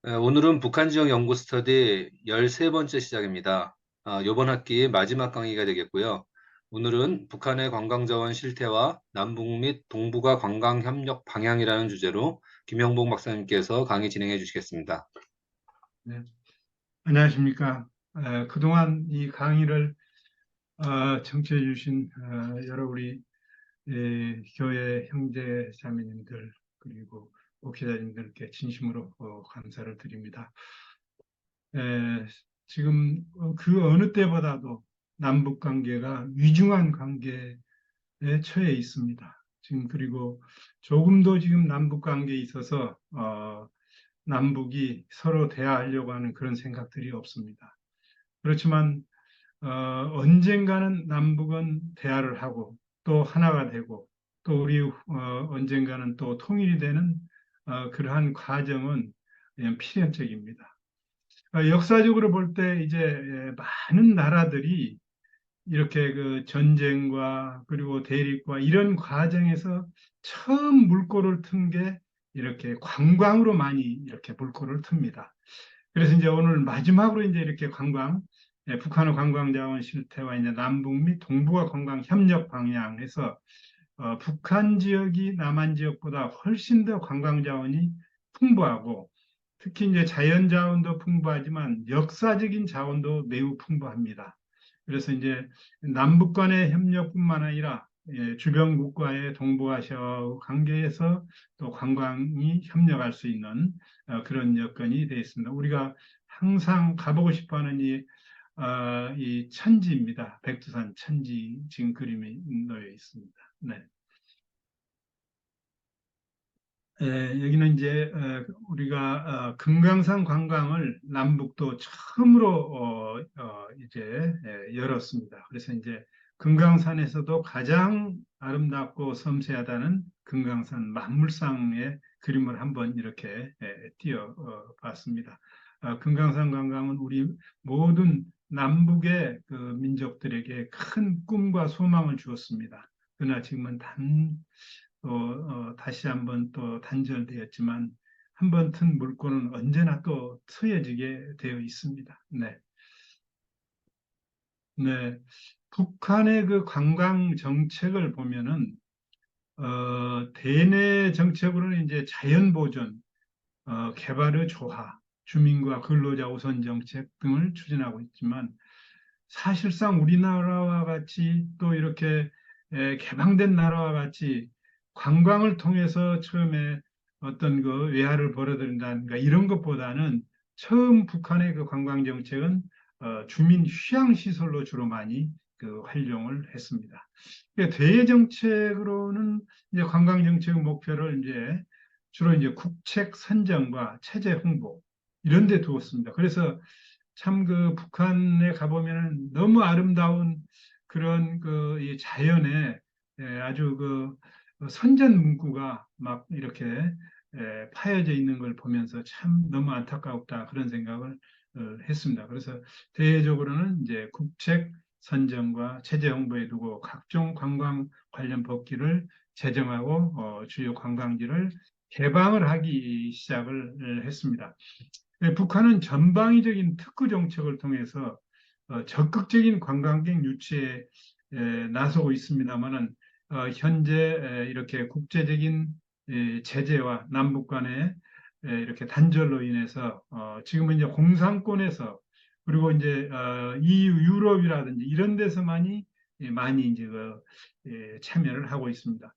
오늘은 북한 지역 연구 스터디 13번째 시작입니다. 이번 학기 마지막 강의가 되겠고요. 오늘은 북한의 관광자원 실태와 남북 및 동북아 관광 협력 방향이라는 주제로 김영봉 박사님께서 강의 진행해 주시겠습니다. 네, 안녕하십니까. 그동안 이 강의를 청취해 주신 여러 우리 교회 형제 자매님들 그리고 목회자님들께 진심으로 감사를 드립니다. 에, 지금 그 어느 때보다도 남북 관계가 위중한 관계에 처해 있습니다. 지금 그리고 조금도 지금 남북 관계에 있어서 남북이 서로 대화하려고 하는 그런 생각들이 없습니다. 그렇지만 언젠가는 남북은 대화를 하고 또 하나가 되고 또 우리 언젠가는 또 통일이 되는 그러한 과정은 그냥 필연적입니다. 역사적으로 볼 때 이제 많은 나라들이 이렇게 그 전쟁과 그리고 대립과 이런 과정에서 처음 물꼬를 튼 게 이렇게 관광으로 많이 이렇게 물꼬를 틉니다. 그래서 이제 오늘 마지막으로 이제 이렇게 북한의 관광 자원 실태와 이제 남북 및 동북아 관광 협력 방향에서 북한 지역이 남한 지역보다 훨씬 더 관광 자원이 풍부하고 특히 이제 자연 자원도 풍부하지만 역사적인 자원도 매우 풍부합니다. 그래서 이제 남북 간의 협력뿐만 아니라 주변 국가의 동북아시아 관계에서 또 관광이 협력할 수 있는 그런 여건이 되어 있습니다. 우리가 항상 가보고 싶어하는 이 천지입니다. 백두산 천지 지금 그림이 놓여 있습니다. 네. 여기는 이제 우리가 금강산 관광을 남북도 처음으로 이제 열었습니다. 그래서 이제 금강산에서도 가장 아름답고 섬세하다는 금강산 만물상의 그림을 한번 이렇게 띄워 봤습니다. 금강산 관광은 우리 모든 남북의 그 민족들에게 큰 꿈과 소망을 주었습니다. 그러나 지금은 다시 한번 또 단절되었지만 한 번 튼 물꼬는 언제나 또 트여지게 되어 있습니다. 네. 네. 북한의 그 관광 정책을 보면은 대내 정책으로는 이제 자연 보존, 개발의 조화, 주민과 근로자 우선 정책 등을 추진하고 있지만 사실상 우리나라와 같이 또 이렇게 개방된 나라와 같이 관광을 통해서 처음에 어떤 그 외화를 벌어들인다든가 이런 것보다는 처음 북한의 그 관광 정책은 주민 휴양 시설로 주로 많이 그 활용을 했습니다. 그러니까 대외 정책으로는 이제 관광 정책의 목표를 이제 주로 이제 국책 선정과 체제 홍보 이런 데 두었습니다. 그래서 참 그 북한에 가보면은 너무 아름다운 그런 그 이 자연에 아주 그 선전 문구가 막 이렇게 파여져 있는 걸 보면서 참 너무 안타깝다 그런 생각을 했습니다. 그래서 대외적으로는 이제 국책 선정과 체제 홍보에 두고 각종 관광 관련 법규를 제정하고 주요 관광지를 개방을 하기 시작을 했습니다. 북한은 전방위적인 특구 정책을 통해서 적극적인 관광객 유치에 나서고 있습니다만은 현재 이렇게 국제적인 제재와 남북 간의 이렇게 단절로 인해서 지금은 이제 공산권에서 그리고 이제 EU, 유럽이라든지 이런 데서만이 많이 이제 참여를 하고 있습니다.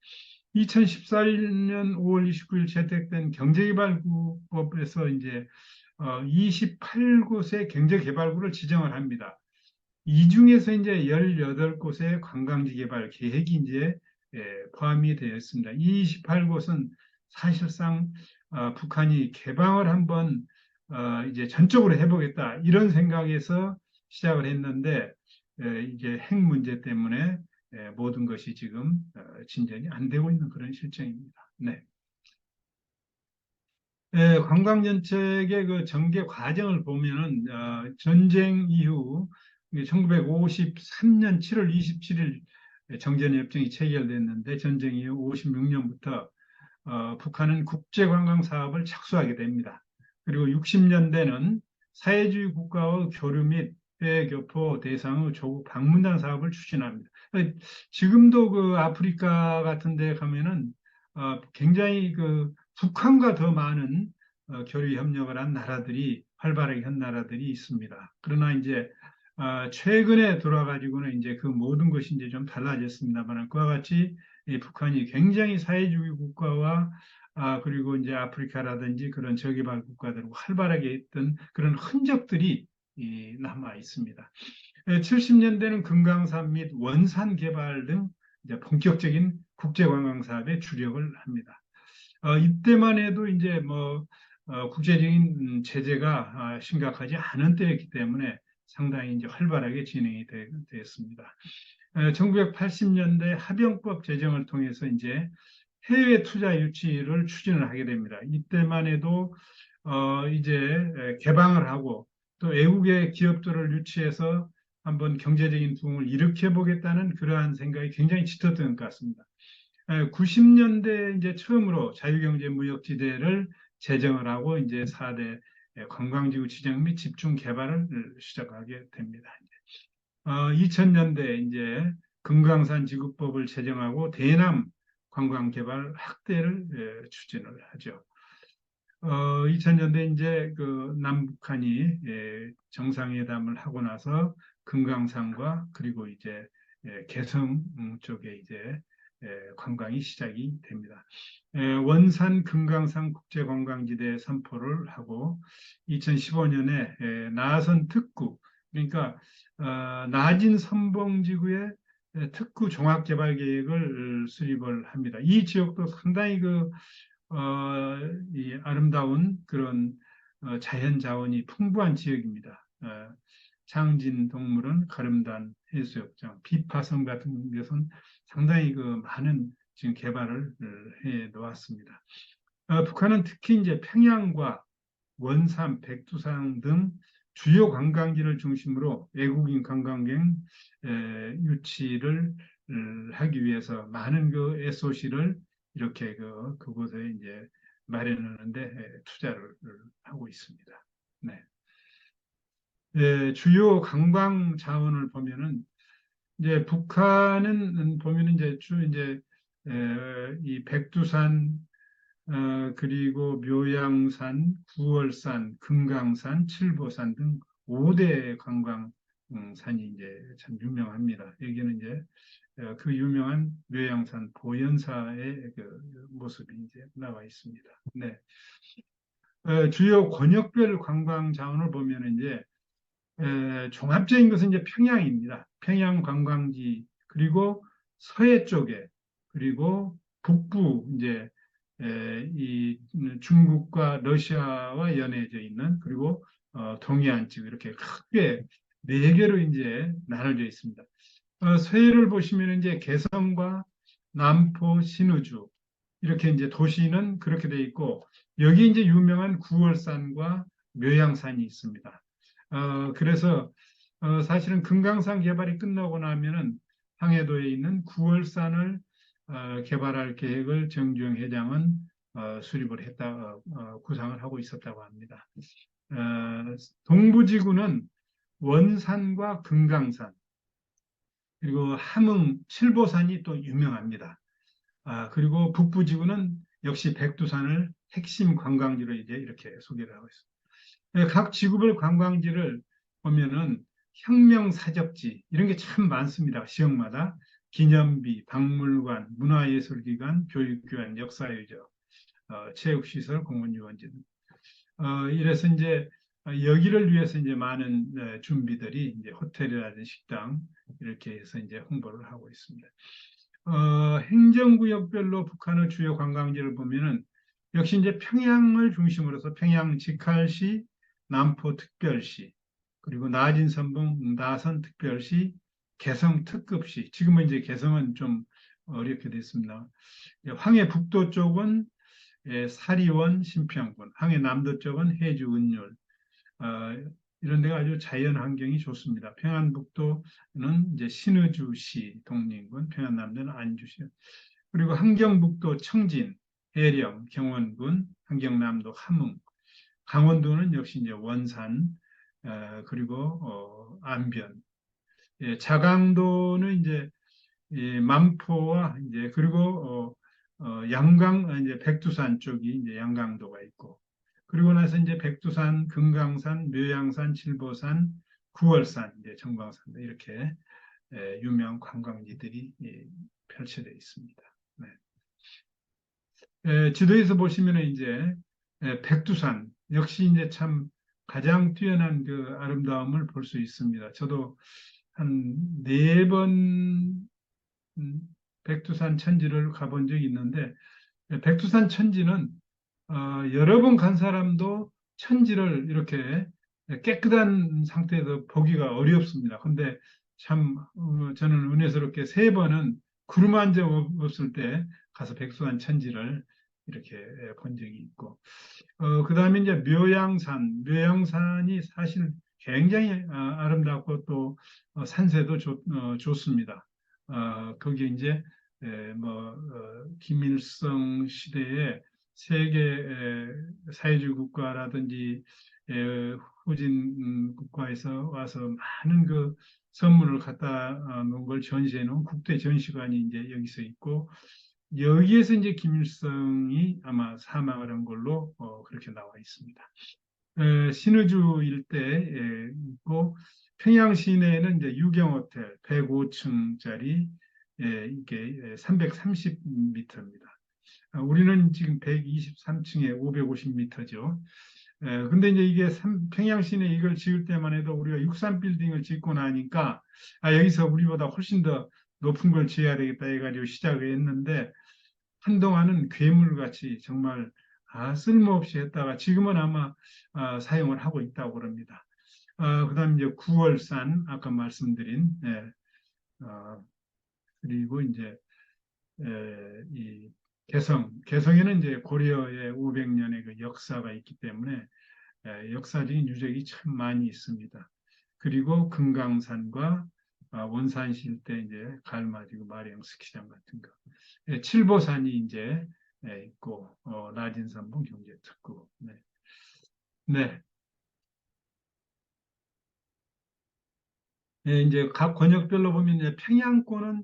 2014년 5월 29일 채택된 경제개발구법에서 이제 28곳의 경제개발구를 지정을 합니다. 이 중에서 이제 18곳의 관광지 개발 계획이 이제 포함이 되어 있습니다. 이 28곳은 사실상 북한이 개방을 한번 이제 전적으로 해보겠다 이런 생각에서 시작을 했는데 이게 핵 문제 때문에 모든 것이 지금 진전이 안 되고 있는 그런 실정입니다. 네. 관광정책의 그 전개 과정을 보면은 전쟁 이후 1953년 7월 27일 정전협정이 체결됐는데 전쟁 이후 56년부터 북한은 국제관광 사업을 착수하게 됩니다. 그리고 60년대는 사회주의 국가의 교류 및 해외 교포 대상의 조국 방문단 사업을 추진합니다. 지금도 그 아프리카 같은 데 가면은 굉장히 그 북한과 더 많은 교류 협력을 한 나라들이 활발하게 한 나라들이 있습니다. 그러나 이제 최근에 돌아가지고는 이제 그 모든 것이 이제 좀 달라졌습니다만 그와 같이 이 북한이 굉장히 사회주의 국가와 그리고 이제 아프리카라든지 그런 저개발 국가들과 활발하게 했던 그런 흔적들이 남아 있습니다. 70년대는 금강산 및 원산 개발 등 이제 본격적인 국제관광 사업에 주력을 합니다. 이때만 해도 이제 뭐 국제적인 제재가 심각하지 않은 때였기 때문에 상당히 이제 활발하게 진행이 되었습니다. 1980년대 합병법 제정을 통해서 이제 해외 투자 유치를 추진을 하게 됩니다. 이때만 해도 이제 개방을 하고 또 외국의 기업들을 유치해서 한번 경제적인 부흥을 일으켜 보겠다는 그러한 생각이 굉장히 짙었던 것 같습니다. 90년대 이제 처음으로 자유경제무역지대를 제정을 하고 이제 4대 관광지구 지정 및 집중 개발을 시작하게 됩니다. 2000년대 이제 금강산 지구법을 제정하고 대남 관광 개발 확대를 추진을 하죠. 2000년대 이제 그 남북한이 정상회담을 하고 나서 금강산과 그리고 이제 개성 쪽에 이제 관광이 시작이 됩니다. 원산 금강산 국제관광지대 선포를 하고 2015년에 나선 특구 그러니까 나진 선봉지구의 특구 종합개발계획을 수립을 합니다. 이 지역도 상당히 이 아름다운 그런 자연 자원이 풍부한 지역입니다. 장진 동물원, 가름단 해수욕장, 비파섬 같은 것은 상당히 그 많은 지금 개발을 해 놓았습니다. 북한은 특히 이제 평양과 원산, 백두산 등 주요 관광지를 중심으로 외국인 관광객 유치를 하기 위해서 많은 그 SOC를 이렇게 그곳에 이제 마련하는데 투자를 하고 있습니다. 네. 주요 관광 자원을 보면은 이제 북한은 보면은 이제 이제 이 백두산 그리고 묘양산, 구월산, 금강산, 칠보산 등 5대 관광산이 이제 참 유명합니다. 여기는 이제 그 유명한 묘양산 보현사의 그 모습이 이제 나와 있습니다. 네. 주요 권역별 관광 자원을 보면 이제 종합적인 것은 이제 평양입니다. 평양 관광지 그리고 서해 쪽에 그리고 북부 이제 이 중국과 러시아와 연해져 있는 그리고 동해안 쪽 이렇게 크게 네 개로 이제 나눠져 있습니다. 서해를 보시면 이제 개성과 남포, 신의주 이렇게 이제 도시는 그렇게 돼 있고 여기 이제 유명한 구월산과 묘양산이 있습니다. 그래서 사실은 금강산 개발이 끝나고 나면은 황해도에 있는 구월산을 개발할 계획을 정주영 회장은 수립을 했다, 구상을 하고 있었다고 합니다. 동부지구는 원산과 금강산 그리고 함흥, 칠보산이 또 유명합니다. 그리고 북부지구는 역시 백두산을 핵심 관광지로 이제 이렇게 소개를 하고 있습니다. 각 지구별 관광지를 보면은 혁명사적지 이런 게 참 많습니다. 지역마다 기념비, 박물관, 문화예술기관, 교육기관, 역사유적, 체육시설, 공원유원지 이래서 이제 여기를 위해서 이제 많은 준비들이 이제 호텔이라든지 식당 이렇게 해서 이제 홍보를 하고 있습니다. 행정구역별로 북한의 주요 관광지를 보면은 역시 이제 평양을 중심으로 해서 평양 직할시, 남포 특별시, 그리고 나진 선봉 나선 특별시, 개성 특급시. 지금은 이제 개성은 좀 어렵게 됐습니다. 황해 북도 쪽은 사리원, 신평군, 황해 남도 쪽은 해주, 은율. 이런 데가 아주 자연 환경이 좋습니다. 평안북도는 이제 신의주시, 독립군, 평안남도는 안주시. 그리고 함경북도 청진, 해령, 경원군, 함경남도 함흥, 강원도는 역시 이제 원산, 그리고 안변. 예, 자강도는 이제 만포와 이제 그리고 양강 이제 백두산 쪽이 이제 양강도가 있고 그리고 나서 이제 백두산, 금강산, 묘양산, 칠보산, 구월산, 이제 정광산 이렇게 유명 관광지들이 펼쳐져 있습니다. 네. 지도에서 보시면 이제 백두산 역시 이제 참 가장 뛰어난 그 아름다움을 볼 수 있습니다. 저도 한 네 번 백두산 천지를 가본 적이 있는데 백두산 천지는 여러 번 간 사람도 천지를 이렇게 깨끗한 상태에서 보기가 어렵습니다. 근데 참 저는 은혜스럽게 세 번은 구름 한 점 없을 때 가서 백두산 천지를 이렇게 본 적이 있고 그다음에 이제 묘양산이 사실 굉장히 아름답고 또 산세도 좋습니다. 거기 이제 김일성 시대에 세계 사회주의 국가라든지 후진 국가에서 와서 많은 그 선물을 갖다 놓은 걸 전시해 놓은 국대 전시관이 이제 여기서 있고 여기에서 이제 김일성이 아마 사망을 한 걸로 그렇게 나와 있습니다. 신의주 일대에 있고 평양 시내에는 이제 유경호텔 105층짜리 이게 330m입니다. 우리는 지금 123층에 550m죠. 근데 이제 이게 평양 시내 이걸 지을 때만 해도 우리가 63 빌딩을 짓고 나니까 여기서 우리보다 훨씬 더 높은 걸 지어야 되겠다 해가지고 시작을 했는데 한동안은 괴물같이 정말 쓸모없이 했다가 지금은 아마 사용을 하고 있다고 그럽니다. 그다음 이제 구월산 아까 말씀드린 그리고 이제 이 개성에는 이제 고려의 500년의 그 역사가 있기 때문에 역사적인 유적이 참 많이 있습니다. 그리고 금강산과 원산시 일대 이제 갈마지구 마령 스키장 같은 거. 칠보산이 이제 있고 나진산봉 경제특구. 네. 네. 이제 각 권역별로 보면 이제 평양권은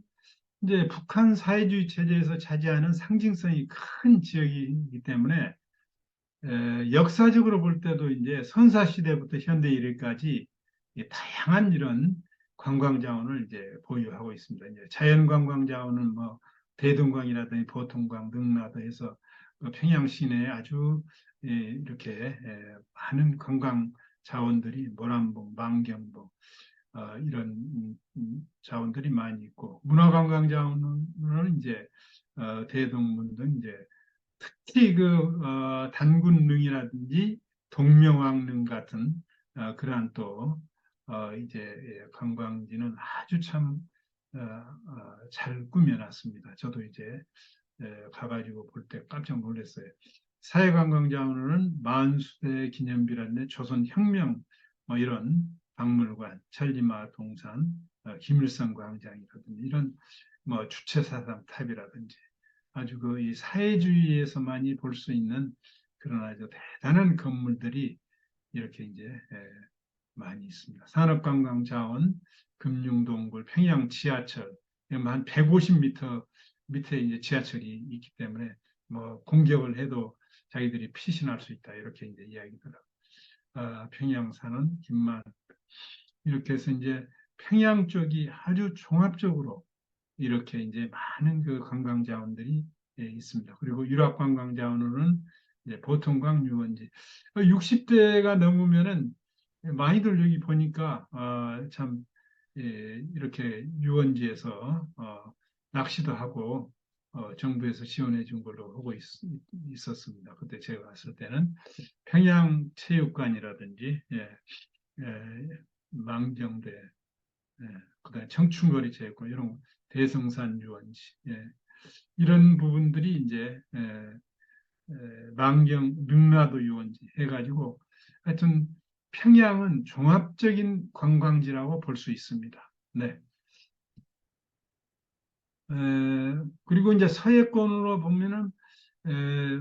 이제 북한 사회주의 체제에서 차지하는 상징성이 큰 지역이기 때문에 역사적으로 볼 때도 이제 선사 시대부터 현대 이래까지 다양한 이런 관광 자원을 이제 보유하고 있습니다. 이제 자연 관광 자원은 뭐 대동강이라든지 보통강, 능라도 해서 그 평양 시내에 아주 이렇게 많은 관광 자원들이 모란봉, 망경봉 이런 자원들이 많이 있고 문화관광 자원은 이제 대동문 등 이제 특히 그 단군릉이라든지 동명왕릉 같은 그러한 또 이제 관광지는 아주 참 잘 꾸며놨습니다. 저도 이제 가가지고 볼 때 깜짝 놀랐어요. 사회관광자원은 만수대 기념비라든지 조선혁명 뭐 이런 박물관, 천리마 동산, 김일성 광장이라든지 이런 뭐 주체사상 탑이라든지 아주 그 이 사회주의에서만이 볼 수 있는 그런 아주 대단한 건물들이 이렇게 이제 많이 있습니다. 산업관광자원, 금융동굴, 평양 지하철, 한 150m 밑에 이제 지하철이 있기 때문에 뭐 공격을 해도 자기들이 피신할 수 있다 이렇게 이제 이야기더라고요. 평양사는 김만 이렇게 해서 이제 평양 쪽이 아주 종합적으로 이렇게 이제 많은 그 관광 자원들이 있습니다. 그리고 유럽 관광 자원으로는 이제 보통강 유원지 60대가 넘으면은 많이들 여기 보니까 참 이렇게 유원지에서 낚시도 하고 정부에서 지원해 준 걸로 하고 있었습니다. 그때 제가 갔을 때는 평양체육관이라든지 망정대 그다음에 청춘거리 체육관 이런 대성산 유원지 이런 부분들이 이제 망경 능라도 유원지 해가지고 하여튼 평양은 종합적인 관광지라고 볼 수 있습니다. 네. 그리고 이제 서해권으로 보면은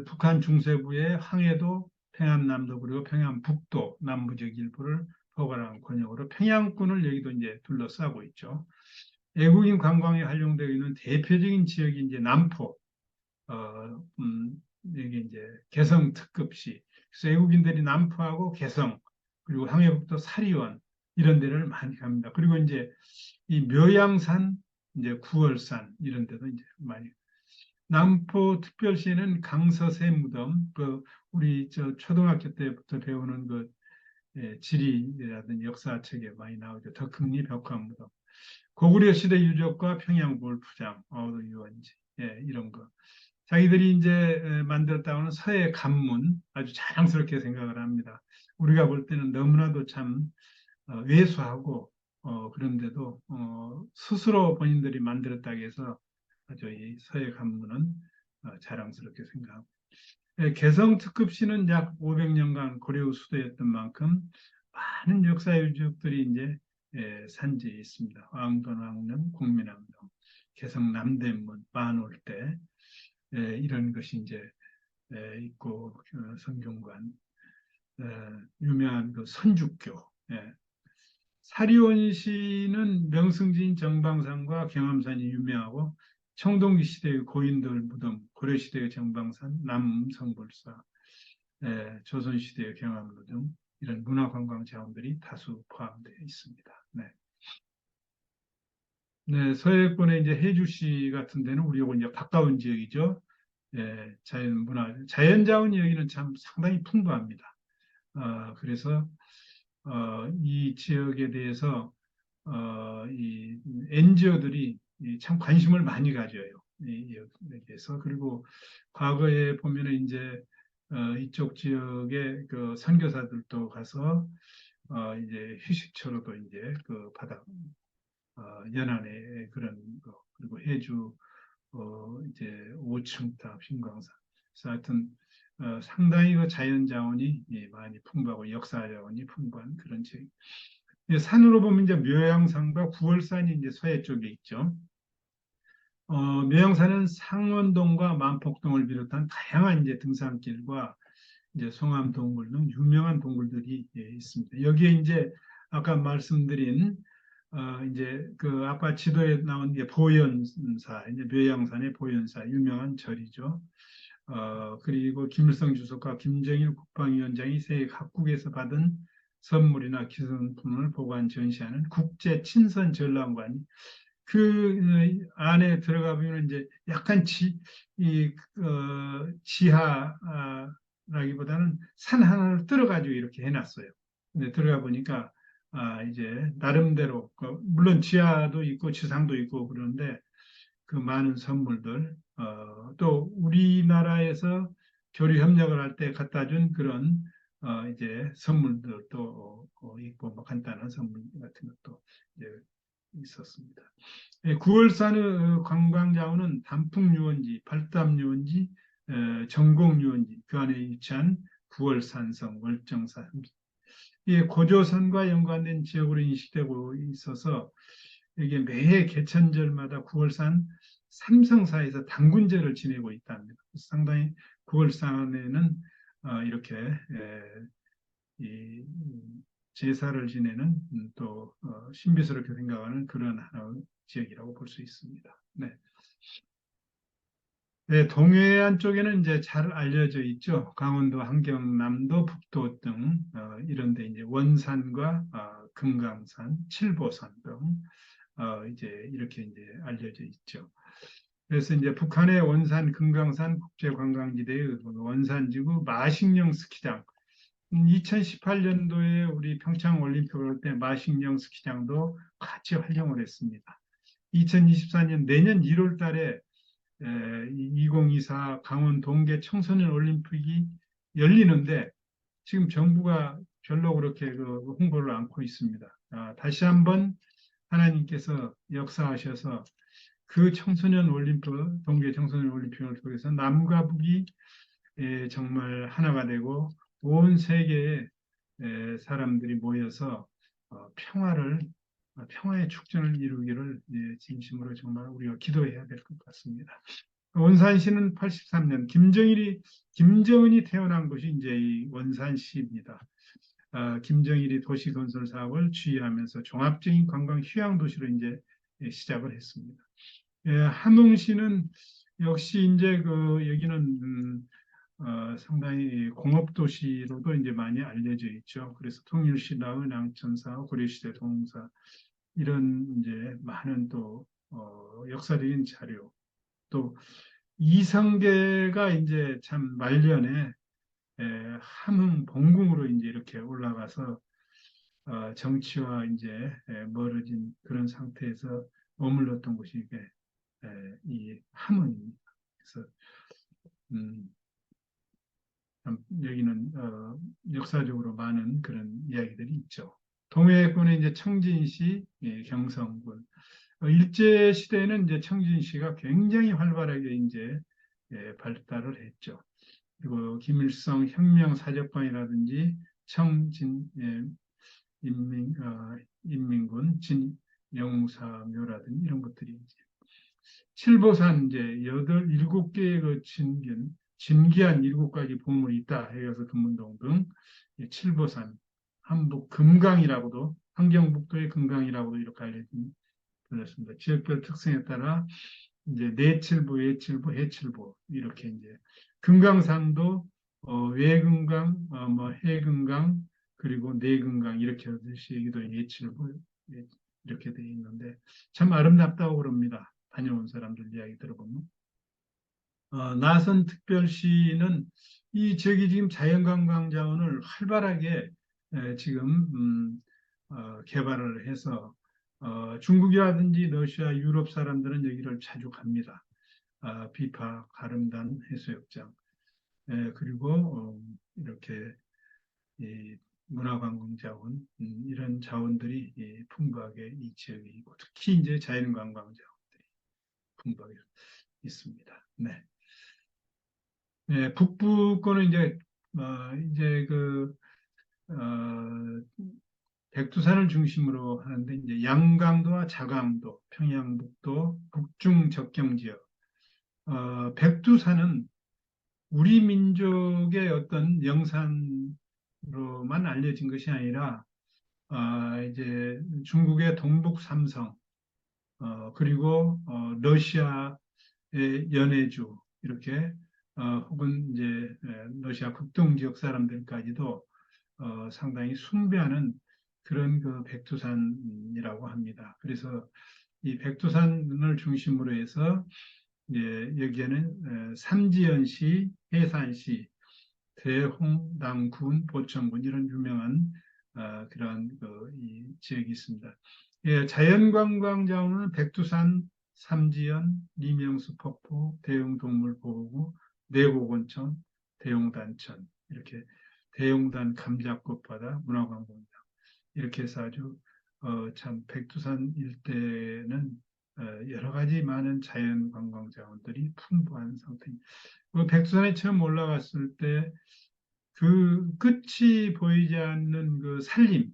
북한 중세부의 황해도, 평안남도 그리고 평안북도 남부적 일부를 포괄한 권역으로 평양권을 여기도 이제 둘러싸고 있죠. 외국인 관광에 활용되고 있는 대표적인 지역이 이제 남포, 여기 이제 개성 특급시. 그래서 외국인들이 남포하고 개성, 그리고 항해북도 사리원, 이런 데를 많이 갑니다. 그리고 이제 이 묘양산, 이제 구월산, 이런 데도 이제 많이. 남포 특별시는 강서세 무덤, 그, 우리 저 초등학교 때부터 배우는 그 지리라든지 역사책에 많이 나오죠. 덕흥리 벽화무덤. 고구려 시대 유적과 평양 골프장, 유원지, 이런 거. 자기들이 이제 만들었다고 하는 서해 관문 아주 자랑스럽게 생각을 합니다. 우리가 볼 때는 너무나도 참 왜소하고 그런데도 스스로 본인들이 만들었다고 해서 아주 이 서해 관문은 자랑스럽게 생각하고 개성 특급시는 약 500년간 고려 수도였던 만큼 많은 역사 유적들이 이제 산지에 있습니다. 왕돈왕릉, 공민왕릉, 개성 남대문, 만월대 이런 것이 이제 있고 성균관 유명한 그 선주교 사리원시는 명승진 정방산과 경암산이 유명하고 청동기 시대의 고인돌 무덤, 고려시대의 정방산, 남성불사, 조선시대의 경암로 등 이런 문화관광 자원들이 다수 포함되어 있습니다. 네. 네, 서해권의 이제 해주시 같은 데는 우리하고 이제 가까운 지역이죠. 자연 문화, 자연 자원이 여기는 참 상당히 풍부합니다. 그래서 이 지역에 대해서 이 NGO들이 참 관심을 많이 가져요. 여기에서 그리고 과거에 보면은 이제 이쪽 지역에 그 선교사들도 가서 이제 휴식처로도 이제 그 바다 연안에 그런 거 그리고 해주 이제 5층탑 신광산 그래서 하여튼 상당히 그 자연 자원이 많이 풍부하고 역사 자원이 풍부한 그런 지역. 산으로 보면 이제 묘양산과 구월산이 이제 서해 쪽에 있죠. 묘양산은 상원동과 만폭동을 비롯한 다양한 이제 등산길과 이제 송암 동굴 등 유명한 동굴들이 있습니다. 여기에 이제 아까 말씀드린 이제 그 아까 지도에 나온 게 보현사, 이제 묘양산의 보현사 유명한 절이죠. 그리고 김일성 주석과 김정일 국방위원장이 세계 각국에서 받은 선물이나 기성품을 보관 전시하는 국제 친선 전람관이 그 안에 들어가 보면 이제 약간 지하라기보다는 산 하나를 뚫어가지고 이렇게 해놨어요. 근데 들어가 보니까 이제 나름대로 물론 지하도 있고 지상도 있고 그러는데 그 많은 선물들 또 우리나라에서 교류 협력을 할 때 갖다 준 그런 이제 선물들도 있고 뭐 간단한 선물 같은 것도 이제 있었습니다. 9월산의 관광자원은 단풍유원지, 발담유원지, 전곡유원지 그 안에 위치한 9월산성, 월정산 이게 고조선과 연관된 지역으로 인식되고 있어서 이게 매해 개천절마다 9월산 삼성사에서 당군제를 지내고 있답니다. 상당히 9월산에는 이렇게 이 제사를 지내는 또 신비스럽게 생각하는 그런 하나의 지역이라고 볼 수 있습니다. 네. 네, 동해안 쪽에는 이제 잘 알려져 있죠. 강원도, 한경남도, 북도 등 이런 데 이제 원산과 금강산, 칠보산 등 이제 이렇게 이제 알려져 있죠. 그래서 이제 북한의 원산, 금강산 국제관광지대의 원산지구 마식령 스키장 2018년도에 우리 평창 올림픽을 할 때 마식령 스키장도 같이 활용을 했습니다. 2024년 내년 1월 달에 2024 강원 동계 청소년 올림픽이 열리는데 지금 정부가 별로 그렇게 그 홍보를 않고 있습니다. 다시 한번 하나님께서 역사하셔서 그 청소년 올림픽, 동계 청소년 올림픽을 통해서 남과 북이 정말 하나가 되고 온 세계의 사람들이 모여서 평화의 축전을 이루기를 진심으로 정말 우리가 기도해야 될 것 같습니다. 원산시는 83년 김정은이 태어난 곳이 이제 이 원산시입니다. 김정일이 도시건설 사업을 주의하면서 종합적인 관광 휴양 도시로 이제 시작을 했습니다. 함흥시는 역시 이제 그 여기는 상당히 공업도시로도 이제 많이 알려져 있죠. 그래서 통일신라, 은왕천사, 고려시대 동사 이런 이제 많은 또 역사적인 자료 또 이성계가 이제 참 말년에 함흥 본궁으로 이제 이렇게 올라가서 정치와 이제 멀어진 그런 상태에서 머물렀던 곳이 이게 이 함흥입니다. 그래서 음, 참 여기는 역사적으로 많은 그런 이야기들이 있죠. 동해군의 이제 청진시, 경성군. 일제 시대에는 이제 청진시가 굉장히 활발하게 이제 발달을 했죠. 그리고 김일성 혁명사적관이라든지 청진 인민군 진영사묘라든지 이런 것들이 이제 칠보산 이제 일곱 개의 그 진기한 일곱 가지 보물이 있다 해서 금문동 등 칠보산 한북 금강이라고도 환경북도의 금강이라고도 이렇게 알려졌습니다. 지역별 특성에 따라 이제 내칠보, 외칠보, 해칠보 이렇게 이제 금강산도 외금강, 뭐 해금강 그리고 내금강 이렇게 하듯이 여기도 예칠보 이렇게 되어 있는데 참 아름답다고 그럽니다. 다녀온 사람들 이야기 들어보면 나선 특별시는 이 지역이 지금 자연관광 자원을 활발하게 지금 개발을 해서 중국이라든지 러시아, 유럽 사람들은 여기를 자주 갑니다. 비파, 가름단 해수욕장 그리고 이렇게 이 문화관광자원 이런 자원들이 풍부하게 이 지역에 있고 특히 이제 자연관광 자원들이 풍부하게 있습니다. 네. 네, 북부권은 이제 어, 백두산을 중심으로 하는데 이제 양강도와 자강도, 평양북도, 북중 접경 지역. 백두산은 우리 민족의 어떤 영산으로만 알려진 것이 아니라 이제 중국의 동북 삼성, 그리고 러시아의 연해주 이렇게 혹은 이제 러시아 극동 지역 사람들까지도 상당히 숭배하는 그런 그 백두산이라고 합니다. 그래서 이 백두산을 중심으로 해서 이제 여기에는 삼지연시, 해산시, 대홍당군, 보천군 이런 유명한 그런 이 지역이 있습니다. 예, 자연관광 자원은 백두산, 삼지연, 리명수 폭포, 대웅동물보호구, 내곡온천, 대용단천 이렇게 대용단 감자꽃바다 문화관광장 이렇게 해서 아주 참 백두산 일대는 여러 가지 많은 자연관광 자원들이 풍부한 상태입니다. 그 백두산에 처음 올라갔을 때 그 끝이 보이지 않는 그 산림,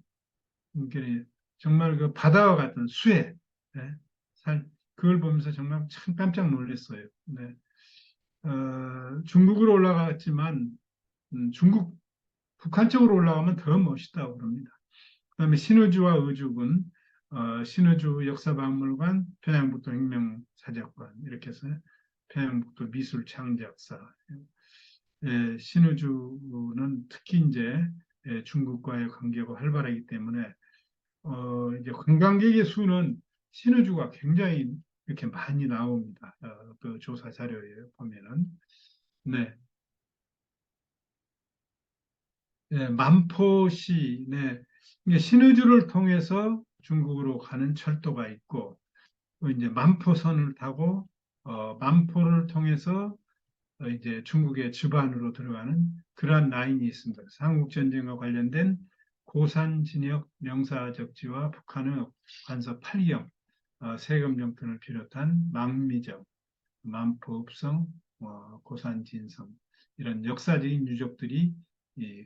그러니까 정말 그 바다와 같은 수해, 네, 그걸 보면서 정말 참 깜짝 놀랐어요. 네. 중국으로 올라갔지만 북한 쪽으로 올라가면 더 멋있다고 그럽니다. 그다음에 신의주와 의주군, 신의주 역사박물관, 평양북도 혁명사적관 이렇게 해서 평양북도 미술창작사, 신의주는 특히 이제 중국과의 관계가 활발하기 때문에 이제 관광객의 수는 신의주가 굉장히 이렇게 많이 나옵니다. 그 조사 자료에 보면은 네, 만포시 네, 이게 신의주를 통해서 중국으로 가는 철도가 있고 또 이제 만포선을 타고 만포를 통해서 이제 중국의 주반으로 들어가는 그러한 라인이 있습니다. 한국전쟁과 관련된 고산 진역 명사적지와 북한의 관서 8경, 세금령 등을 비롯한 망미정, 만포읍성, 고산 진성 이런 역사적인 유적들이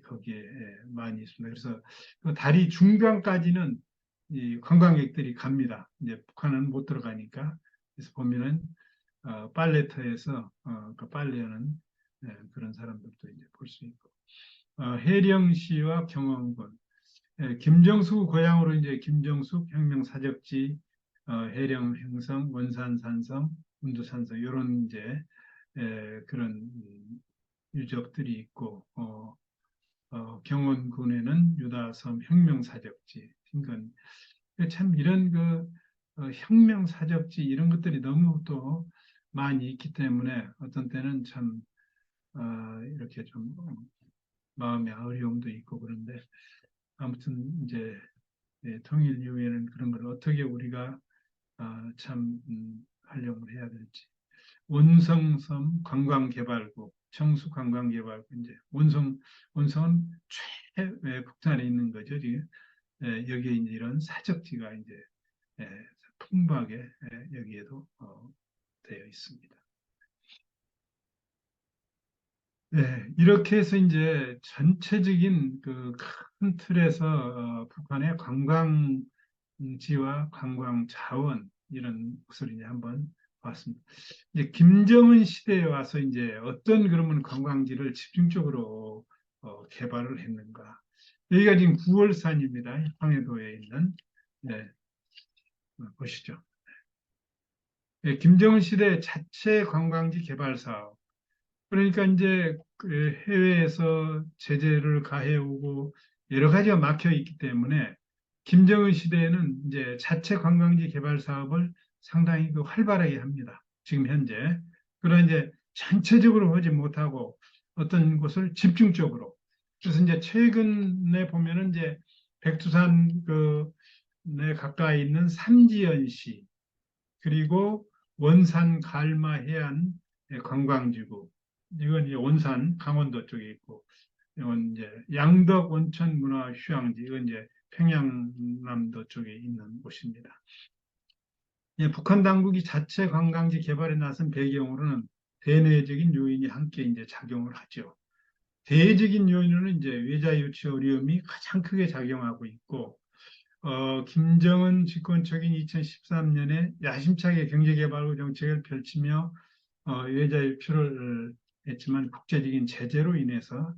거기에 많이 있습니다. 그래서 그 다리 중간까지는 이 관광객들이 갑니다. 이제 북한은 못 들어가니까. 그래서 보면은 빨래터에서 그 빨래하는 그런 사람들도 이제 볼 수 있고 해령시와 경원군 김정수 고향으로 이제 김정숙 혁명사적지 해령 행성 원산산성 운두산성 이런 이제 그런 유적들이 있고 경원군에는 유다섬 혁명사적지 그러니까 참 이런 혁명사적지 이런 것들이 너무 또 많이 있기 때문에 어떤 때는 참 이렇게 좀 마음의 어려움도 있고 그런데 아무튼 이제 통일 이후에는 그런 걸 어떻게 우리가 참 활용을 해야 될지 원성섬 관광개발구 청수 관광개발구 이제 원성은 최북단에 있는 거죠 지금 여기에 이제 이런 사적지가 이제 예, 풍부하게 여기에도 되어 있습니다. 네, 이렇게 해서 이제 전체적인 그 큰 틀에서 북한의 관광지와 관광 자원 이런 것을 이제 한번 봤습니다. 이제 김정은 시대에 와서 이제 어떤 그러면 관광지를 집중적으로 개발을 했는가? 여기가 지금 9월산입니다. 황해도에 있는 네, 보시죠. 네, 김정은 시대 자체 관광지 개발 사업. 그러니까 이제 그 해외에서 제재를 가해오고 여러 가지가 막혀 있기 때문에 김정은 시대에는 이제 자체 관광지 개발 사업을 상당히 활발하게 합니다. 지금 현재. 그러나 이제 전체적으로 하지 못하고 어떤 곳을 집중적으로. 그래서 이제 최근에 보면은 이제 백두산 내 가까이 있는 삼지연시 그리고 원산 갈마 해안 관광지구. 이건 이제 원산 강원도 쪽에 있고, 이건 이제 양덕 온천 문화 휴양지. 이건 이제 평양남도 쪽에 있는 곳입니다. 예, 북한 당국이 자체 관광지 개발에 나선 배경으로는 대내적인 요인이 함께 이제 작용을 하죠. 대외적인 요인으로는 이제 외자 유치 어려움이 가장 크게 작용하고 있고, 김정은 집권 초기인 2013년에 야심차게 경제개발 정책을 펼치며 외자 유치를 했지만 국제적인 제재로 인해서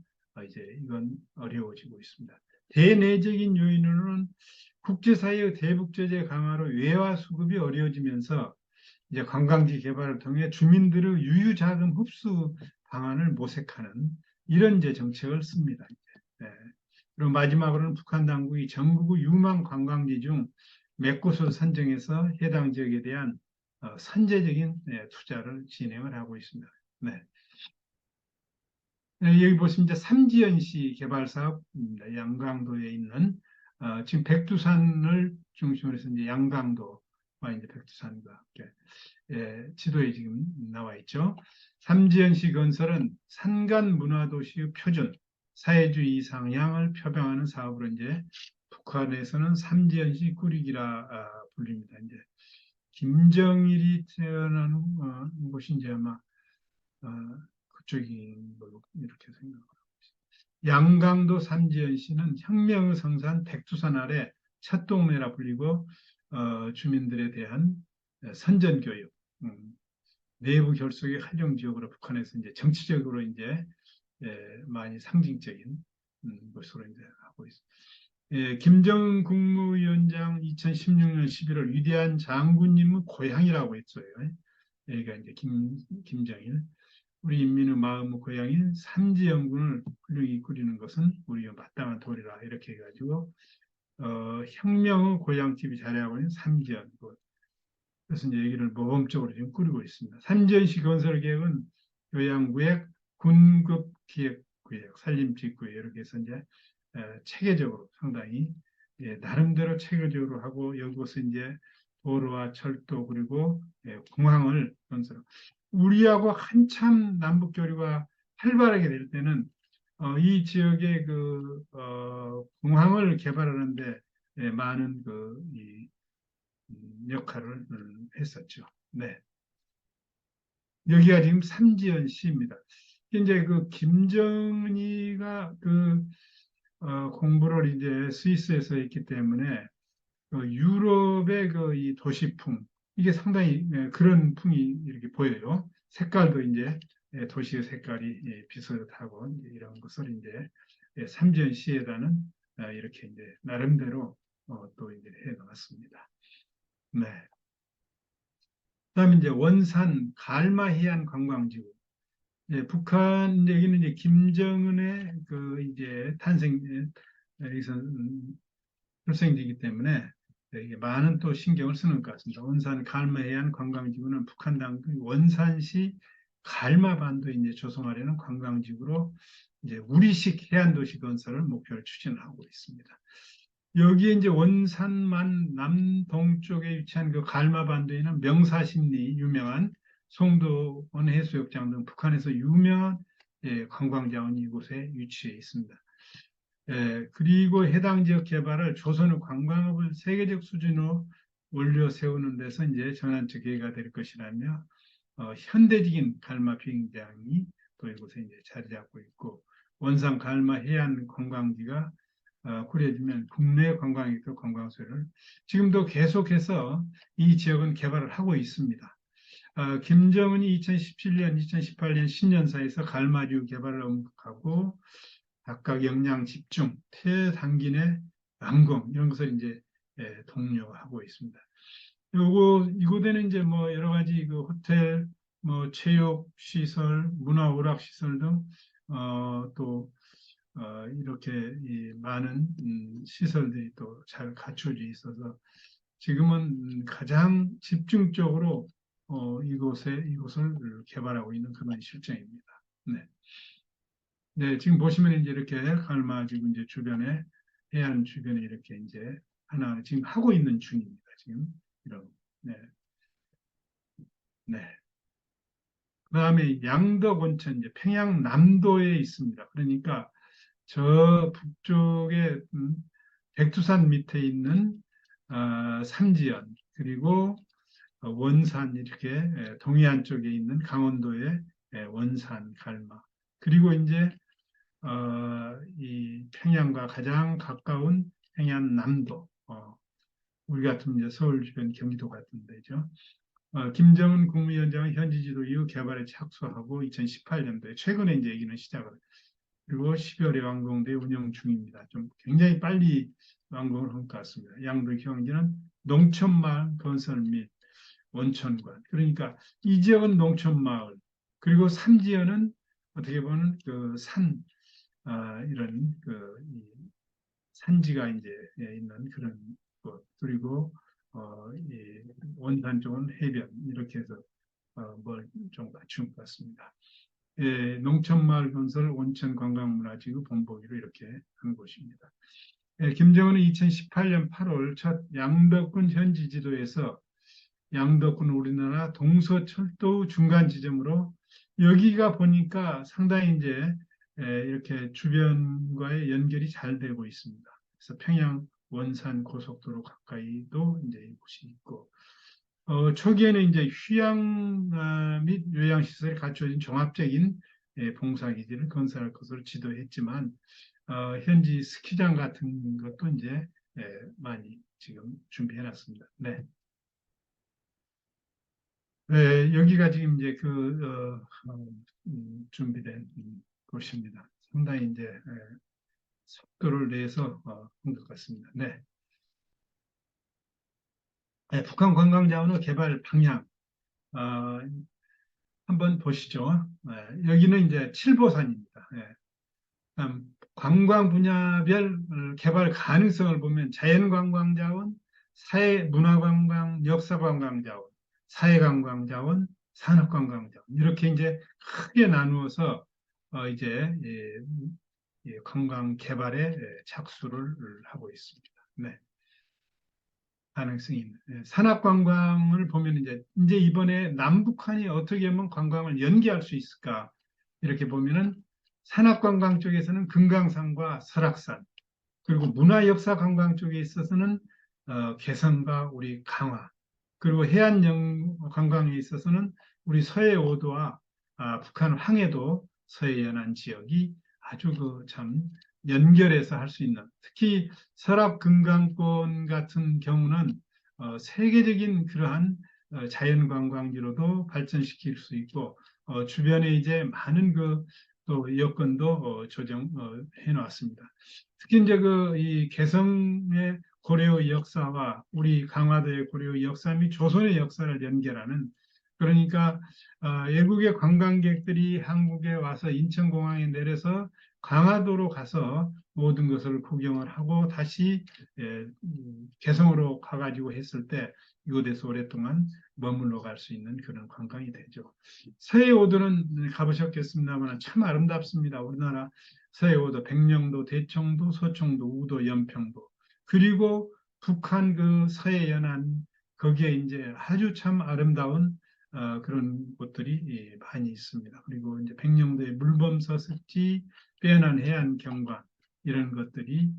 이제 이건 어려워지고 있습니다. 대내적인 요인으로는 국제사회의 대북 제재 강화로 외화 수급이 어려워지면서 이제 관광지 개발을 통해 주민들의 유유자금 흡수 방안을 모색하는 이런 이제 정책을 씁니다. 네. 그리고 마지막으로는 북한 당국이 전국의 유망 관광지 중 몇 곳을 선정해서 해당 지역에 대한 선제적인 투자를 진행을 하고 있습니다. 네. 여기 보시면 이제 삼지연시 개발 사업입니다. 양강도에 있는 지금 백두산을 중심으로 해서 이제 양강도와 이제 백두산과 이렇게 지도에 지금 나와 있죠. 삼지연시 건설은 산간 문화도시의 표준, 사회주의 상향을 표방하는 사업으로 이제 북한에서는 삼지연시 꾸리기라 불립니다. 이제 김정일이 태어나는 곳이 이제 아마 어, 그쪽인 걸로 이렇게 생각합니다. 양강도 삼지연시는 혁명의 성산 백두산 아래 첫 동네라 불리고 주민들에 대한 선전교육, 내부 결속의 활용 지역으로 북한에서 이제 정치적으로 이제 많이 상징적인 것으로 이제 하고 있습니다. 김정은 국무위원장 2016년 11월 위대한 장군님의 고향이라고 했어요. 여기가 이제 김정일. 우리 인민의 마음의 고향인 삼지연군을 훌륭히 이끌이는 것은 우리의 마땅한 도리라 이렇게 해가지고 혁명의 고향집이 자리하고 있는 삼지연군. 그래서 이제 여기를 모범적으로 지금 꾸리고 있습니다. 삼지연시 건설 계획은 요양구역, 군급기획구역, 산림지구역 이렇게 해서 이제 체계적으로 상당히 나름대로 체계적으로 하고 여기서 이제 도로와 철도 그리고 공항을 건설. 우리하고 한참 남북 교류가 활발하게 될 때는 이 지역의 공항을 개발하는데 많은 역할을 했었죠. 네. 여기가 지금 삼지연 시입니다. 이제 김정은이가 공부를 이제 스위스에서 했기 때문에 유럽의 이 도시풍, 이게 상당히 그런 풍이 이렇게 보여요. 색깔도 이제 도시의 색깔이 비슷하고 이제 이런 것을 이제 삼지연시에다는 이렇게 이제 나름대로 또 이제 해 나갔습니다. 네. 그다음에 이제 원산 갈마해안 관광지구. 북한 이제 여기는 이제 김정은의 그 이제 탄생 여기서 출생지이기 때문에 이게 많은 또 신경을 쓰는 것 같습니다. 원산 갈마해안 관광지구는 북한 당국 원산시 갈마반도 이제 조성하려는 관광지구로 이제 우리식 해안도시 건설을 목표로 추진하고 있습니다. 여기에 이제 원산만 남동쪽에 위치한 그 갈마반도에는 명사십리 유명한 송도원 해수욕장 등 북한에서 유명한 관광 자원이 이곳에 위치해 있습니다. 그리고 해당 지역 개발을 조선의 관광업을 세계적 수준으로 올려 세우는 데서 이제 전환적 계기가 될 것이라며 현대적인 갈마 비행장이 또 이곳에 이제 자리 잡고 있고 원산 갈마 해안 관광지가 꾸려지면 국내 관광객들 관광 수요를 지금도 계속해서 이 지역은 개발을 하고 있습니다. 김정은이 2017년, 2018년 신년사에서 갈마류 개발을 언급하고 각각 역량 집중, 태단기 내 완공 이런 것을 이제 독려하고 있습니다. 요거 이곳에는 이제 뭐 여러 가지 그 호텔, 뭐 체육 시설, 문화 오락 시설 등 또 이렇게 이 많은 시설들이 또 잘 갖춰져 있어서 지금은 가장 집중적으로 이곳을 개발하고 있는 그런 실정입니다. 네. 네, 지금 보시면 이제 이렇게 갈마 지금 이제 주변에 해안 주변에 이렇게 이제 하나 지금 하고 있는 중입니다. 지금 이런 네, 네. 그다음에 양덕 온천 이제 평양 남도에 있습니다. 그러니까 저 북쪽에 백두산 밑에 있는 삼지연 그리고 원산 이렇게 동해안 쪽에 있는 강원도의 원산 갈마 그리고 이제 이 평양과 가장 가까운 평양 남도 우리 같은 이제 서울 주변 경기도 같은 데죠. 김정은 국무위원장은 현지 지도 이후 개발에 착수하고 2018년도에 최근에 이제 얘기는 시작을 그리고 12월에 완공돼 운영 중입니다. 좀 굉장히 빨리 완공을 한 것 같습니다. 양도 경기는 농촌마을 건설 및 원천관. 그러니까 이 지역은 농촌마을 그리고 삼지연은 어떻게 보면 그 이런 산지가 이제 있는 그런 것 그리고 이 원산 쪽은 해변 이렇게 해서 뭘 좀 갖춘 것 같습니다. 농촌마을 건설 온천 관광문화지구 본보기로 이렇게 한 곳입니다. 김정은은 2018년 8월 첫 양덕군 현지 지도에서 양덕군 우리나라 동서철도 중간 지점으로 여기가 보니까 상당히 이제 이렇게 주변과의 연결이 잘 되고 있습니다. 그래서 평양 원산 고속도로 가까이도 이제 이곳이 있고 초기에는 이제 휴양 및 요양시설이 갖춰진 종합적인 봉사기지를 건설할 것으로 지도했지만 현지 스키장 같은 것도 이제 많이 지금 준비해놨습니다. 네. 네, 여기가 지금 이제 준비된 곳입니다. 상당히 이제 속도를 내서 한 것 같습니다. 네. 네, 북한 관광자원의 개발 방향 어, 한번 보시죠. 네, 여기는 이제 칠보산입니다. 네. 관광 분야별 개발 가능성을 보면 자연관광자원, 사회문화관광, 역사관광자원, 사회관광자원, 산업관광자원 이렇게 이제 크게 나누어서 이제 관광 개발에 착수를 하고 있습니다. 네. 가능성이 있는. 산업관광을 보면 이제 이번에 남북한이 어떻게 하면 관광을 연계할 수 있을까? 이렇게 보면은 산업관광 쪽에서는 금강산과 설악산, 그리고 문화역사관광 쪽에 있어서는 개성과 우리 강화, 그리고 해안 관광에 있어서는 우리 서해 오도와 북한 황해도 서해 연안 지역이 아주 그 참 연결해서 할 수 있는 특히 설악 금강권 같은 경우는 세계적인 그러한 자연 관광지로도 발전시킬 수 있고 주변에 이제 많은 그 또 여건도 조정해 놨습니다. 특히 이제 그 이 개성의 고려의 역사와 우리 강화도의 고려의 역사 및 조선의 역사를 연결하는 그러니까 외국의 관광객들이 한국에 와서 인천공항에 내려서 강화도로 가서 모든 것을 구경을 하고 다시 개성으로 가가지고 했을 때 이곳에서 오랫동안 머물러 갈 수 있는 그런 관광이 되죠. 서해오도는 가보셨겠습니다만 참 아름답습니다. 우리나라 서해오도, 백령도, 대청도, 서청도, 우도, 연평도 그리고 북한 그 서해 연안 거기에 이제 아주 참 아름다운 그런 곳들이 많이 있습니다. 그리고 이제 백령도의 물범서 습지, 빼어난 해안 경관 이런 것들이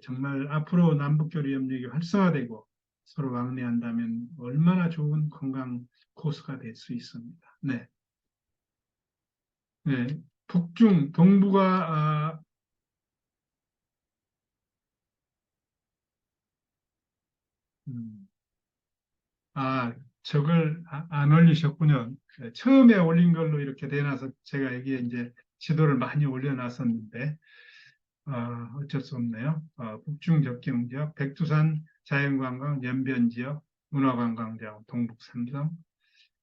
정말 앞으로 남북교류 협력이 활성화되고 서로 왕래한다면 얼마나 좋은 관광 코스가 될 수 있습니다. 네, 네. 북중 동북아 음, 저걸 안 올리셨군요. 네, 처음에 올린 걸로 이렇게 돼놔서 제가 여기에 이제 지도를 많이 올려놨었는데 어쩔 수 없네요. 북중 접경 지역, 백두산 자연관광 연변 지역, 문화관광지역, 동북 삼성,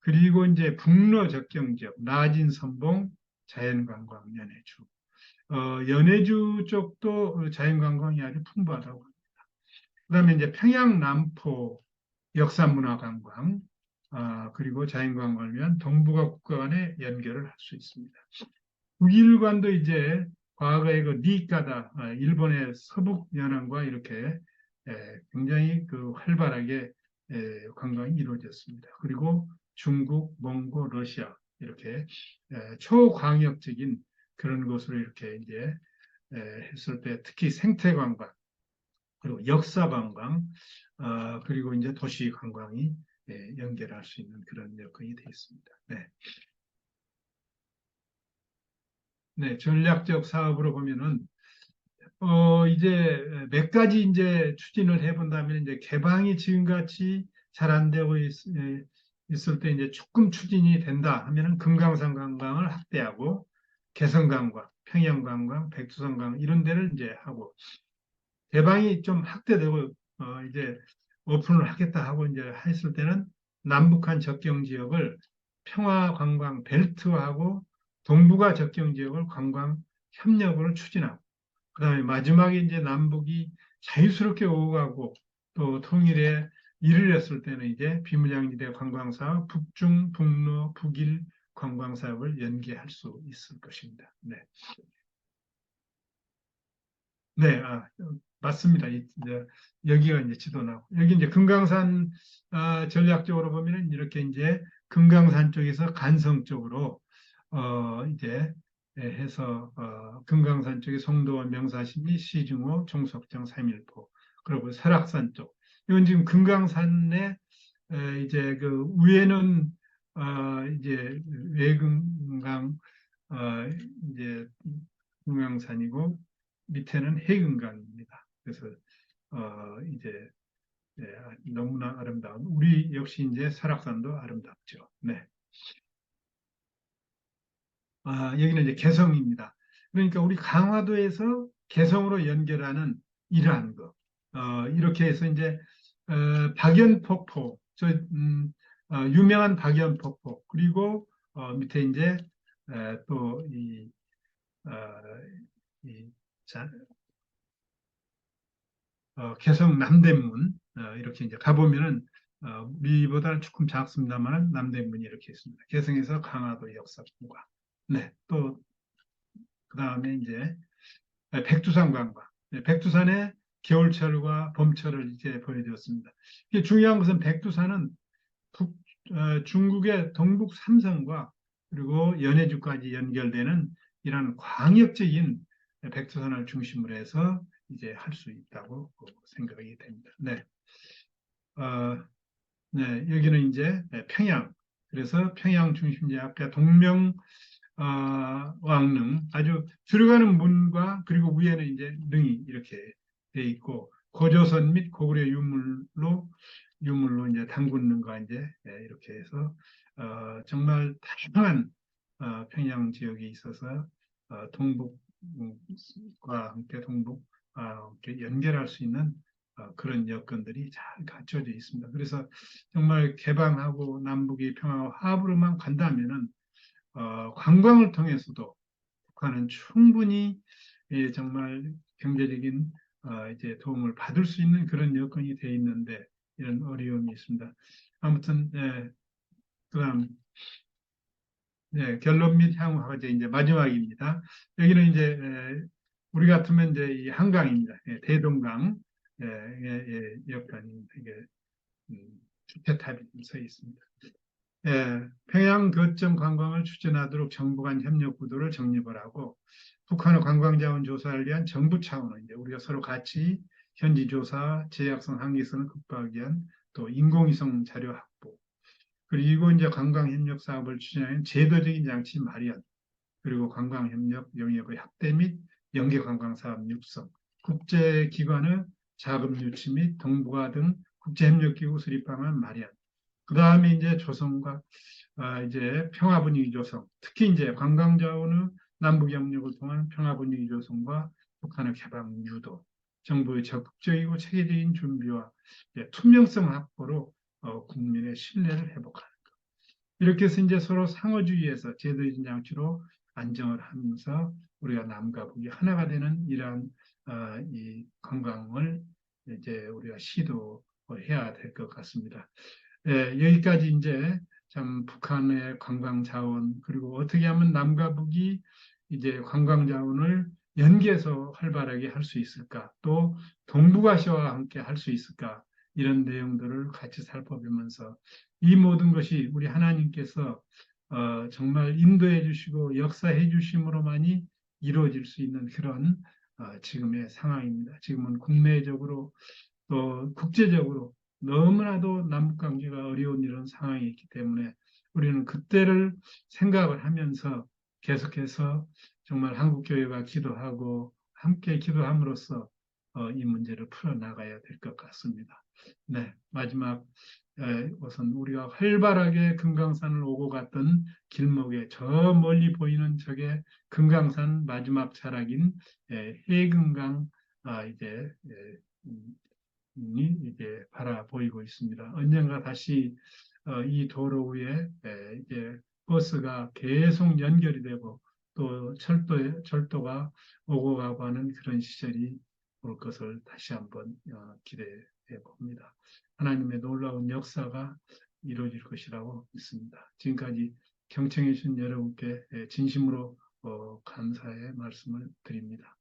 그리고 이제 북러 접경 지역, 나진 선봉 자연관광 연해주. 연해주 쪽도 자연관광이 아주 풍부하다고. 그다음에 이제 평양 남포 역사문화관광, 그리고 자연관광을 위한 동북아 국가 간의 연결을 할 수 있습니다. 북일관도 이제 과거에 그 니까다 일본의 서북 연안과 이렇게 굉장히 그 활발하게 관광이 이루어졌습니다. 그리고 중국, 몽고, 러시아 이렇게 초광역적인 그런 것으로 이렇게 이제 했을 때 특히 생태 관광 그리고 역사 관광 그리고 이제 도시 관광이 연결할 수 있는 그런 여건이 되어 있습니다. 네. 네, 전략적 사업으로 보면은 이제 몇 가지 이제 추진을 해본다면 이제 개방이 지금같이 잘 안 되고 있을 때 이제 조금 추진이 된다 하면은 금강산 관광을 확대하고 개성 관광, 평양 관광, 백두산 관광 이런 데를 이제 하고 개방이 좀 확대되고 이제 오픈을 하겠다 하고 이제 했을 때는 남북한 접경 지역을 평화 관광 벨트화하고 동북아 접경 지역을 관광 협력으로 추진하고 그다음에 마지막에 이제 남북이 자유스럽게 오가고 또 통일에 이르렀을 때는 이제 비무장지대 관광사업, 북중, 북로, 북일 관광사업을 연계할 수 있을 것입니다. 네, 네, 맞습니다. 이제 여기가 이제 지도 나고 여기 이제 금강산 전략적으로 보면은 이렇게 이제 금강산 쪽에서 간성 쪽으로 이제 해서 금강산 쪽에 송도원 명사시미 시중호 종속정 삼일포 그리고 설악산 쪽 이건 지금 금강산에 이제 그 위에는 이제 외금강 이제 금강산이고 밑에는 해금강입니다. 그래서 이제 너무나 아름다운 우리 역시 이제 설악산도 아름답죠. 네. 여기는 이제 개성입니다. 그러니까 우리 강화도에서 개성으로 연결하는 이러한 거. 이렇게 해서 이제 박연폭포, 유명한 박연폭포, 그리고 밑에 이제 또이 이, 자, 개성 남대문 이렇게 이제 가보면은 우리보다는 조금 작습니다만 남대문이 이렇게 있습니다. 개성에서 강화도 역사공간. 네, 또 그다음에 이제 백두산 관광. 네, 백두산의 겨울철과 봄철을 이제 보여주었습니다. 이게 중요한 것은 백두산은 중국의 동북 삼성과 그리고 연해주까지 연결되는 이런 광역적인 백두산을 중심으로 해서 이제 할 수 있다고 생각이 됩니다. 네. 어, 네, 여기는 이제 평양. 그래서 평양 중심지 아까 동명 왕릉 아주 들어가는 문과 그리고 위에는 이제 능이 이렇게 돼 있고 고조선 및 고구려 유물로 유물로 이제 담그는 거 이제 이렇게 해서 정말 다양한 평양 지역에 있어서 동북과 함께 동북 이렇게 연결할 수 있는 그런 여건들이 잘 갖춰져 있습니다. 그래서 정말 개방하고 남북이 평화와 화합으로만 간다면은 관광을 통해서도 북한은 충분히 정말 경제적인 이제 도움을 받을 수 있는 그런 여건이 돼 있는데 이런 어려움이 있습니다. 아무튼 그다음 결론 및 향후 과제 이제 마지막입니다. 여기는 이제 우리 같으면 이제 이 한강입니다. 대동강 옆에 이게 주택탑이 서 있습니다. 평양 거점 관광을 추진하도록 정부 간 협력 구도를 정립을 하고 북한의 관광 자원 조사를 위한 정부 차원의 이제 우리가 서로 같이 현지 조사, 제약성 한계성을 극복하기 위한 또 인공위성 자료 확보, 그리고 이제 관광 협력 사업을 추진하는 제도적인 장치 마련, 그리고 관광 협력 영역의 확대 및 연계 관광 사업 육성, 국제 기관의 자금 유치 및 동북아 등 국제 협력 기구 수립 방안 마련. 그 다음에 이제 조성과 이제 평화 분위기 조성, 특히 이제 관광 자원의 남북 협력을 통한 평화 분위기 조성과 북한의 개방 유도, 정부의 적극적이고 체계적인 준비와 투명성 확보로 국민의 신뢰를 회복하는 것. 이렇게 해서 이제 서로 상호주의에서 제도적인 장치로 안정을 하면서 우리가 남과 북이 하나가 되는 이러한 이 관광을 이제 우리가 시도해야 될 것 같습니다. 여기까지 이제 참 북한의 관광 자원 그리고 어떻게 하면 남과 북이 이제 관광 자원을 연계해서 활발하게 할 수 있을까? 또 동북아시아와 함께 할 수 있을까? 이런 내용들을 같이 살펴보면서 이 모든 것이 우리 하나님께서 정말 인도해 주시고 역사해 주심으로만이 이루어질 수 있는 그런 지금의 상황입니다. 지금은 국내적으로 또 국제적으로 너무나도 남북 관계가 어려운 이런 상황이 있기 때문에 우리는 그때를 생각을 하면서 계속해서 정말 한국교회가 기도하고 함께 기도함으로써 이 문제를 풀어나가야 될 것 같습니다. 네, 마지막 우선 우리가 활발하게 금강산을 오고 갔던 길목에 저 멀리 보이는 저게 금강산 마지막 자락인 해금강 이제 음, 이 이제 바라 보이고 있습니다. 언젠가 다시 이 도로 위에 이제 버스가 계속 연결이 되고 또 철도가 오고 가고 하는 그런 시절이 올 것을 다시 한번 기대해 봅니다. 하나님의 놀라운 역사가 이루어질 것이라고 믿습니다. 지금까지 경청해 주신 여러분께 진심으로 감사의 말씀을 드립니다.